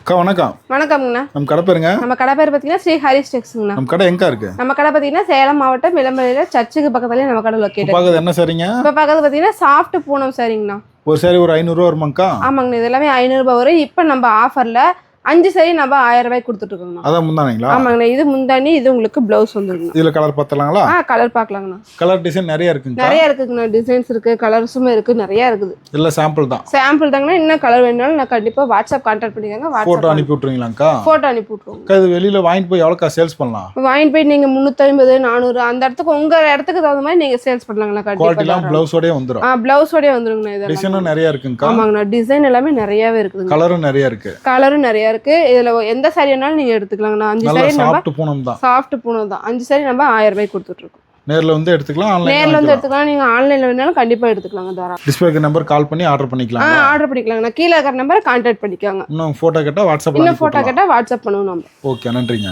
அக்கா வணக்கம். வணக்கம்ங்கண்ணா. நம்ம கடை பேருங்க? நம்ம கடை பேர் பார்த்தீங்கன்னா ஸ்ரீ ஹரிஸ் டெக்ஸ்ங்கண்ணா. நம்ம கடை எங்க இருக்கு? நம்ம கடை பார்த்தீங்கன்னா சேலம் மாவட்டம் இளம்பிள்ளையில சர்ச்சுக்கு பக்கத்துலயே நம்ம கடை லொக்கேட். பார்க்குறது என்ன சரிங்க? இப்போ பார்க்கறது பார்த்தீங்கன்னா சாஃப்ட் பூனம் சரிங்கண்ணா. ஒரு சாரி ஒரு 500 ரூபா வருமாங்கக்கா? ஆமாங்கண்ணா, இது எல்லாமே 500 ரூபாய் வரும். இப்போ நம்ம ஆஃபர்ல 5 சாரி நம்ம 1000 ரூபாய்க்கு கொடுத்துட்டு இருக்கோங்கண்ணா. அதான் முந்தானீங்களா? ஆமாங்கண்ணா, இது முந்தானி, இது உங்களுக்கு பிளவுஸ் வந்துருங்கண்ணா. இதுல கலர் பார்த்தலாங்களா? கலர் பார்க்கலாங்கண்ணா. கலர் டிசைன் நிறைய இருக்குங்க. நிறைய இருக்குங்கண்ணா, டிசைன்ஸ் இருக்கு, கலர்ஸும் இருக்கு, நிறைய இருக்குது. இல்ல சாம்பிள் தான். சாம்பிள் தாங்கண்ணா. இன்னும் கலர் வேணும்னாலும் நான் கண்டிப்பா வாட்ஸ்அப் கான்டாக்ட் பண்ணிக்கோங்க. போட்டோ அனுப்பி விட்டுருவீங்களாக்கா? போட்டோ அனுப்பி விட்டுருவோம். இது வெளியில வாங்கிட்டு போய் எவ்வளோக்கா சேல்ஸ் பண்ணலாம்? வாங்கிட்டு போய் நீங்க 350 400 அந்த இடத்துக்கு உங்க இடத்துக்கு தகுந்த மாதிரி நீங்க சேல்ஸ் பண்ணலாங்கண்ணா. குவாலிட்டிலாம் பிளவுஸோடய வந்துரும். பிளவுஸோடய வந்துருங்கண்ணா. இது டிசைனும் நிறைய இருக்குங்கக்கா. ஆமாங்கண்ணா, டிசைன் எல்லாமே நிறையவே இருக்குது. கலரும் நிறைய இருக்கு. கலரும் நிறைய இருக்கு. இதுல எந்த சாரி வேணாலும் நீங்க எடுத்துக்கலாங்கண்ணா. 5 சாரி நம்ம சாஃப்ட் பூனம் தான். சாஃப்ட் பூனம் தான். 5 சாரி நம்ம 1000 ரூபாய்க்கு கொடுத்துட்டு இருக்கோம். நேர்ல வந்து எடுத்துக்கலாம், ஆன்லைன்ல நேர்ல வந்து எடுத்துக்கலாம். நீங்க ஆன்லைன்ல வேணாலும் கண்டிப்பா எடுத்துக்கலாங்க. தாராளமா டிஸ்பிளேக்கு நம்பர் கால் பண்ணி ஆர்டர் பண்ணிக்கலாம். ஆர்டர் பண்ணிக்கலாங்கண்ணா. கீழே இருக்கிற நம்பரை கான்டாக்ட் பண்ணிக்கோங்க. இன்னும் போட்டோ கேட்டா வாட்ஸ்அப் இன்னும் போட்டோ கேட்டா வாட்ஸ்அப் பண்ணுவோம் நம்ம. ஓகே, நன்றிங்க.